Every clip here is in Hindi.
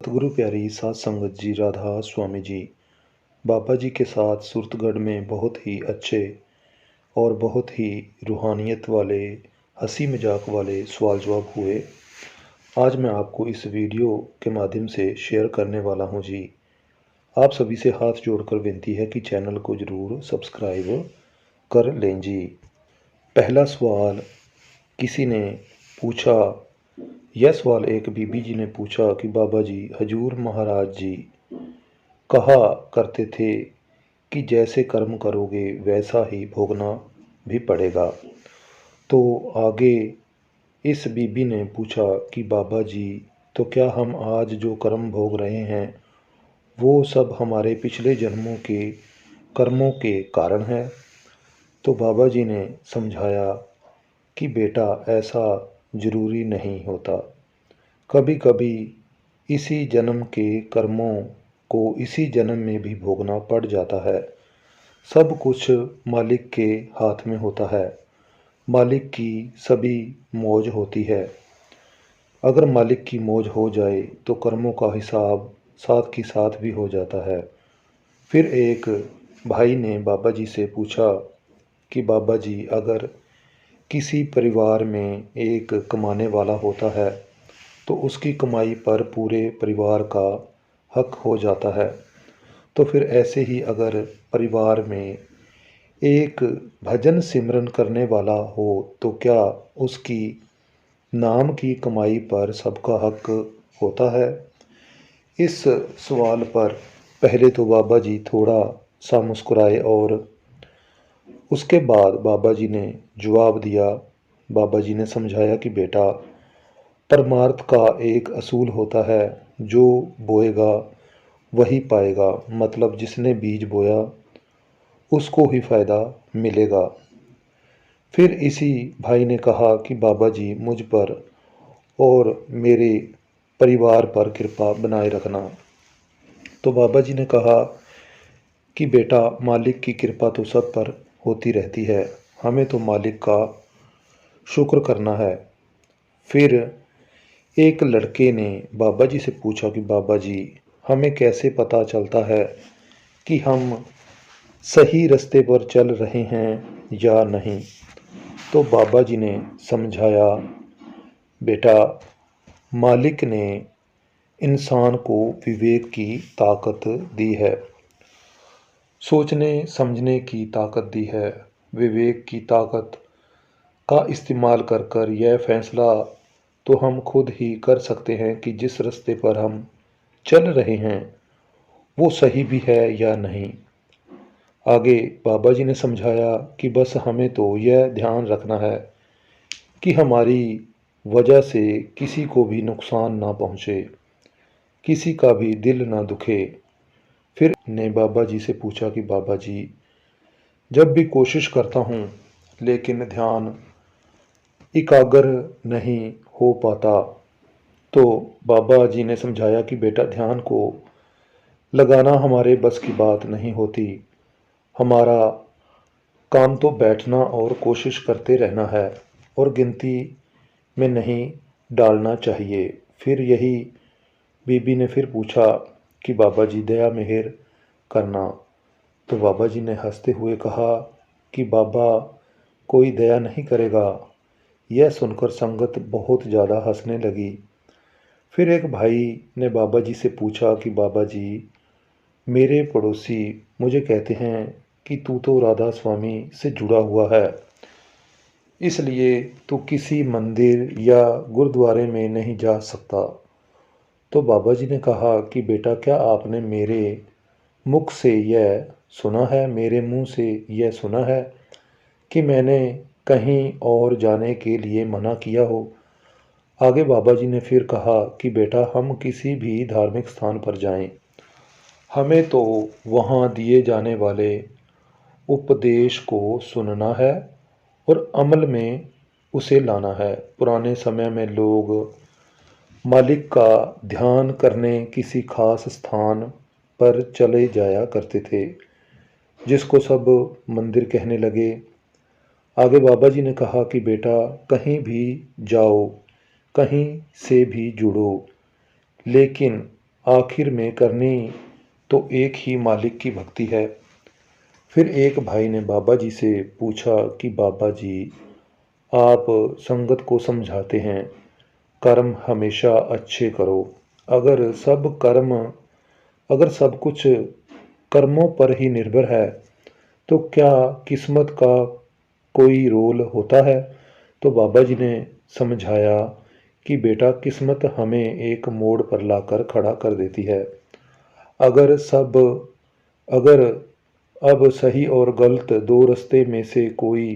सतगुरु प्यारी साध संगत जी, राधा स्वामी जी, बाबा जी के साथ सूरतगढ़ में बहुत ही अच्छे और बहुत ही रूहानियत वाले, हंसी मजाक वाले सवाल जवाब हुए। आज मैं आपको इस वीडियो के माध्यम से शेयर करने वाला हूं जी। आप सभी से हाथ जोड़कर विनती है कि चैनल को ज़रूर सब्सक्राइब कर लें जी। पहला सवाल किसी ने पूछा। यह सवाल एक बीबी जी ने पूछा कि बाबा जी, हजूर महाराज जी कहा करते थे कि जैसे कर्म करोगे वैसा ही भोगना भी पड़ेगा। तो आगे इस बीबी ने पूछा कि बाबा जी, तो क्या हम आज जो कर्म भोग रहे हैं वो सब हमारे पिछले जन्मों के कर्मों के कारण है? तो बाबा जी ने समझाया कि बेटा, ऐसा ज़रूरी नहीं होता। कभी कभी इसी जन्म के कर्मों को इसी जन्म में भी भोगना पड़ जाता है। सब कुछ मालिक के हाथ में होता है। मालिक की सभी मौज होती है। अगर मालिक की मौज हो जाए तो कर्मों का हिसाब साथ की साथ भी हो जाता है। फिर एक भाई ने बाबा जी से पूछा कि बाबा जी, अगर किसी परिवार में एक कमाने वाला होता है तो उसकी कमाई पर पूरे परिवार का हक हो जाता है। तो फिर ऐसे ही अगर परिवार में एक भजन सिमरन करने वाला हो तो क्या उसकी नाम की कमाई पर सबका हक होता है? इस सवाल पर पहले तो बाबा जी थोड़ा सा मुस्कुराए और उसके बाद बाबा जी ने जवाब दिया। बाबा जी ने समझाया कि बेटा, परमार्थ का एक असूल होता है, जो बोएगा वही पाएगा। मतलब जिसने बीज बोया उसको ही फायदा मिलेगा। फिर इसी भाई ने कहा कि बाबा जी, मुझ पर और मेरे परिवार पर कृपा बनाए रखना। तो बाबा जी ने कहा कि बेटा, मालिक की कृपा तो सब पर होती रहती है, हमें तो मालिक का शुक्र करना है। फिर एक लड़के ने बाबा जी से पूछा कि बाबा जी, हमें कैसे पता चलता है कि हम सही रास्ते पर चल रहे हैं या नहीं? तो बाबा जी ने समझाया, बेटा, मालिक ने इंसान को विवेक की ताकत दी है, सोचने समझने की ताकत दी है। विवेक की ताकत का इस्तेमाल कर कर यह फैसला तो हम खुद ही कर सकते हैं कि जिस रास्ते पर हम चल रहे हैं वो सही भी है या नहीं। आगे बाबा जी ने समझाया कि बस हमें तो यह ध्यान रखना है कि हमारी वजह से किसी को भी नुकसान ना पहुँचे, किसी का भी दिल ना दुखे। फिर ने बाबा जी से पूछा कि बाबा जी, जब भी कोशिश करता हूँ लेकिन ध्यान एकाग्र नहीं हो पाता। तो बाबा जी ने समझाया कि बेटा, ध्यान को लगाना हमारे बस की बात नहीं होती। हमारा काम तो बैठना और कोशिश करते रहना है और गिनती में नहीं डालना चाहिए। फिर यही बीबी ने फिर पूछा कि बाबा जी, दया मेहर करना। तो बाबा जी ने हंसते हुए कहा कि बाबा, कोई दया नहीं करेगा। यह सुनकर संगत बहुत ज़्यादा हंसने लगी। फिर एक भाई ने बाबा जी से पूछा कि बाबा जी, मेरे पड़ोसी मुझे कहते हैं कि तू तो राधा स्वामी से जुड़ा हुआ है, इसलिए तू किसी मंदिर या गुरुद्वारे में नहीं जा सकता। तो बाबा जी ने कहा कि बेटा, क्या आपने मेरे मुख से यह सुना है, मेरे मुंह से यह सुना है कि मैंने कहीं और जाने के लिए मना किया हो? आगे बाबा जी ने फिर कहा कि बेटा, हम किसी भी धार्मिक स्थान पर जाएं, हमें तो वहाँ दिए जाने वाले उपदेश को सुनना है और अमल में उसे लाना है। पुराने समय में लोग मालिक का ध्यान करने किसी खास स्थान पर चले जाया करते थे, जिसको सब मंदिर कहने लगे। आगे बाबा जी ने कहा कि बेटा, कहीं भी जाओ, कहीं से भी जुड़ो, लेकिन आखिर में करनी तो एक ही मालिक की भक्ति है। फिर एक भाई ने बाबा जी से पूछा कि बाबा जी, आप संगत को समझाते हैं कर्म हमेशा अच्छे करो। अगर सब कर्म अगर सब कुछ कर्मों पर ही निर्भर है तो क्या किस्मत का कोई रोल होता है? तो बाबा जी ने समझाया कि बेटा, किस्मत हमें एक मोड़ पर लाकर खड़ा कर देती है। अगर सब अगर अब सही और गलत दो रास्ते में से कोई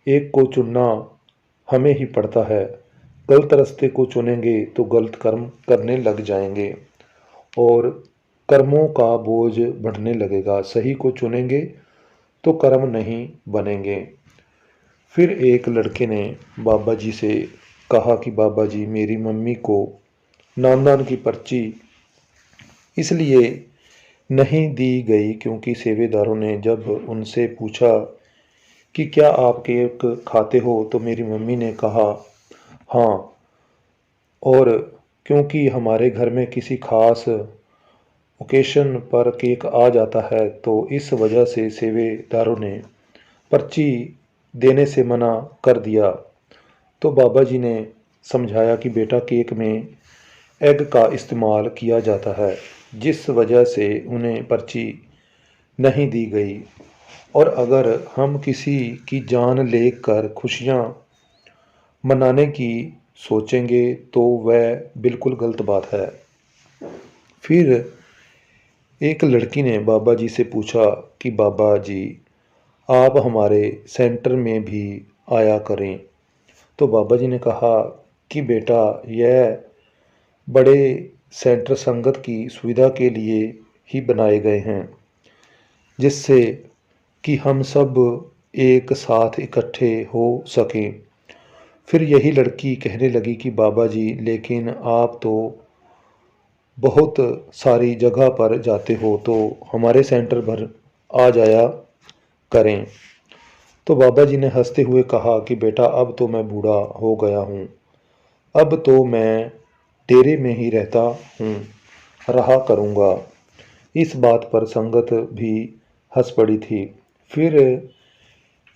एक को चुनना हमें ही पड़ता है। गलत रास्ते को चुनेंगे तो गलत कर्म करने लग जाएंगे और कर्मों का बोझ बढ़ने लगेगा। सही को चुनेंगे तो कर्म नहीं बनेंगे। फिर एक लड़के ने बाबा जी से कहा कि बाबा जी, मेरी मम्मी को नामदान की पर्ची इसलिए नहीं दी गई क्योंकि सेवेदारों ने जब उनसे पूछा कि क्या आप केक खाते हो तो मेरी मम्मी ने कहा हाँ, और क्योंकि हमारे घर में किसी खास ओकेशन पर केक आ जाता है तो इस वजह से सेवेदारों ने पर्ची देने से मना कर दिया। तो बाबा जी ने समझाया कि बेटा, केक में एग का इस्तेमाल किया जाता है, जिस वजह से उन्हें पर्ची नहीं दी गई। और अगर हम किसी की जान लेकर खुशियाँ मनाने की सोचेंगे तो वह बिल्कुल गलत बात है। फिर एक लड़की ने बाबा जी से पूछा कि बाबा जी, आप हमारे सेंटर में भी आया करें। तो बाबा जी ने कहा कि बेटा, यह बड़े सेंटर संगत की सुविधा के लिए ही बनाए गए हैं, जिससे कि हम सब एक साथ इकट्ठे हो सकें। फिर यही लड़की कहने लगी कि बाबा जी, लेकिन आप तो बहुत सारी जगह पर जाते हो तो हमारे सेंटर पर आ जाया करें। तो बाबा जी ने हंसते हुए कहा कि बेटा, अब तो मैं बूढ़ा हो गया हूँ, अब तो मैं डेरे में ही रहता हूँ, रहा करूँगा। इस बात पर संगत भी हंस पड़ी थी। फिर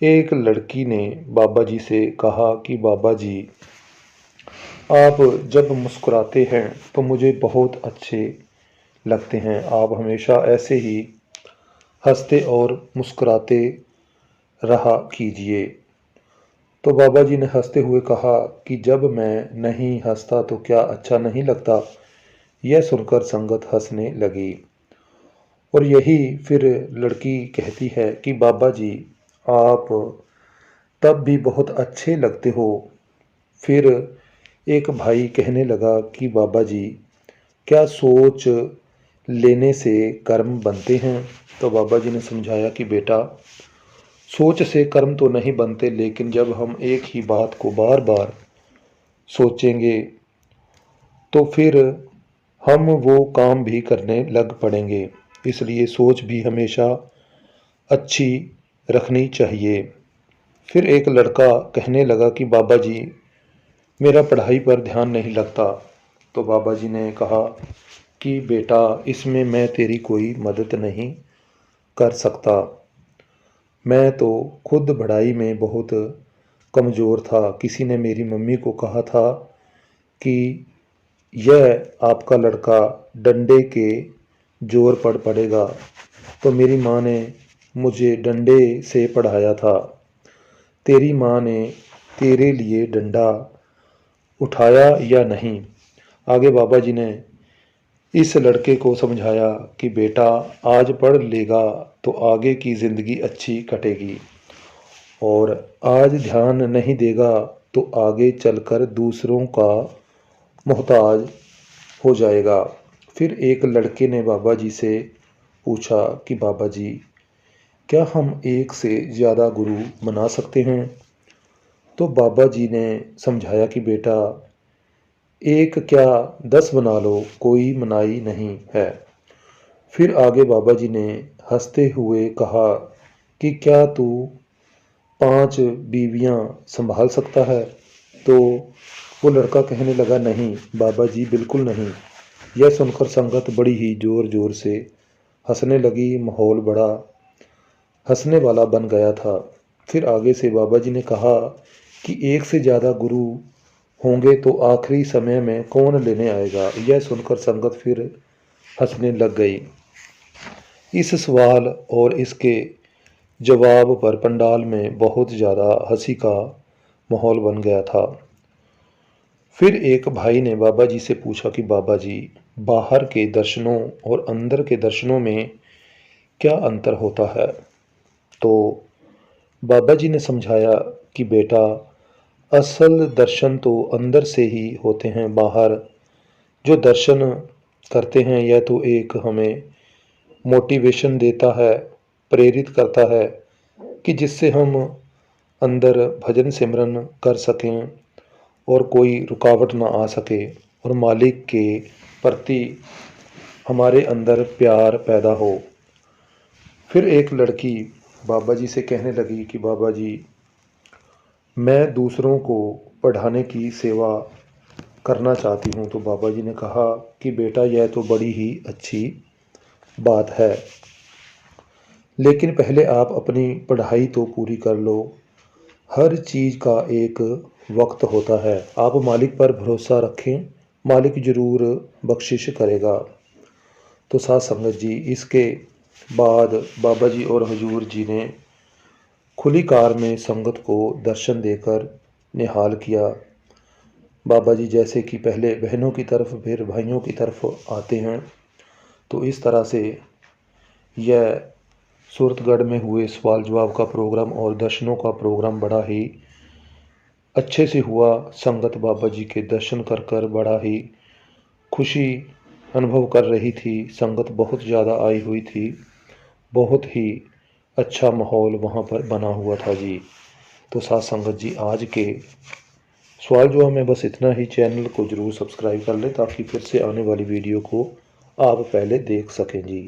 एक लड़की ने बाबा जी से कहा कि बाबा जी, आप जब मुस्कुराते हैं तो मुझे बहुत अच्छे लगते हैं। आप हमेशा ऐसे ही हंसते और मुस्कुराते रहा कीजिए। तो बाबा जी ने हंसते हुए कहा कि जब मैं नहीं हंसता तो क्या अच्छा नहीं लगता? यह सुनकर संगत हंसने लगी। और यही फिर लड़की कहती है कि बाबा जी, आप तब भी बहुत अच्छे लगते हो। फिर एक भाई कहने लगा कि बाबा जी, क्या सोच लेने से कर्म बनते हैं? तो बाबा जी ने समझाया कि बेटा, सोच से कर्म तो नहीं बनते, लेकिन जब हम एक ही बात को बार बार सोचेंगे तो फिर हम वो काम भी करने लग पड़ेंगे। इसलिए सोच भी हमेशा अच्छी रखनी चाहिए। फिर एक लड़का कहने लगा कि बाबा जी, मेरा पढ़ाई पर ध्यान नहीं लगता। तो बाबा जी ने कहा कि बेटा, इसमें मैं तेरी कोई मदद नहीं कर सकता। मैं तो खुद पढ़ाई में बहुत कमज़ोर था। किसी ने मेरी मम्मी को कहा था कि यह आपका लड़का डंडे के जोर पर पड़ेगा, तो मेरी माँ ने मुझे डंडे से पढ़ाया था। तेरी माँ ने तेरे लिए डंडा उठाया या नहीं? आगे बाबा जी ने इस लड़के को समझाया कि बेटा, आज पढ़ लेगा तो आगे की ज़िंदगी अच्छी कटेगी, और आज ध्यान नहीं देगा तो आगे चलकर दूसरों का मोहताज हो जाएगा। फिर एक लड़के ने बाबा जी से पूछा कि बाबा जी, क्या हम एक से ज़्यादा गुरु बना सकते हैं? तो बाबा जी ने समझाया कि बेटा, एक क्या 10 बना लो, कोई मनाही नहीं है। फिर आगे बाबा जी ने हंसते हुए कहा कि क्या तू 5 बीवियां संभाल सकता है? तो वो लड़का कहने लगा, नहीं बाबा जी, बिल्कुल नहीं। यह सुनकर संगत बड़ी ही जोर जोर से हंसने लगी। माहौल बड़ा हंसने वाला बन गया था। फिर आगे से बाबा जी ने कहा कि एक से ज़्यादा गुरु होंगे तो आखिरी समय में कौन लेने आएगा। यह सुनकर संगत फिर हंसने लग गई। इस सवाल और इसके जवाब पर पंडाल में बहुत ज़्यादा हंसी का माहौल बन गया था। फिर एक भाई ने बाबा जी से पूछा कि बाबा जी, बाहर के दर्शनों और अंदर के दर्शनों में क्या अंतर होता है। तो बाबा जी ने समझाया कि बेटा, असल दर्शन तो अंदर से ही होते हैं। बाहर जो दर्शन करते हैं यह तो एक हमें मोटिवेशन देता है, प्रेरित करता है कि जिससे हम अंदर भजन सिमरन कर सकें और कोई रुकावट ना आ सके और मालिक के प्रति हमारे अंदर प्यार पैदा हो। फिर एक लड़की बाबा जी से कहने लगी कि बाबा जी, मैं दूसरों को पढ़ाने की सेवा करना चाहती हूँ। तो बाबा जी ने कहा कि बेटा, यह तो बड़ी ही अच्छी बात है, लेकिन पहले आप अपनी पढ़ाई तो पूरी कर लो। हर चीज़ का एक वक्त होता है। आप मालिक पर भरोसा रखें, मालिक ज़रूर बख्शिश करेगा। तो साथ संगत जी, इसके बाद बाबा जी और हुजूर जी ने खुली कार में संगत को दर्शन देकर निहाल किया। बाबा जी जैसे कि पहले बहनों की तरफ फिर भाइयों की तरफ आते हैं, तो इस तरह से यह सूरतगढ़ में हुए सवाल जवाब का प्रोग्राम और दर्शनों का प्रोग्राम बड़ा ही अच्छे से हुआ। संगत बाबा जी के दर्शन कर कर बड़ा ही खुशी अनुभव कर रही थी। संगत बहुत ज़्यादा आई हुई थी। बहुत ही अच्छा माहौल वहाँ पर बना हुआ था जी। तो साथ संगत जी, आज के सवाल जवाब में बस इतना ही। चैनल को ज़रूर सब्सक्राइब कर लें ताकि फिर से आने वाली वीडियो को आप पहले देख सकें जी।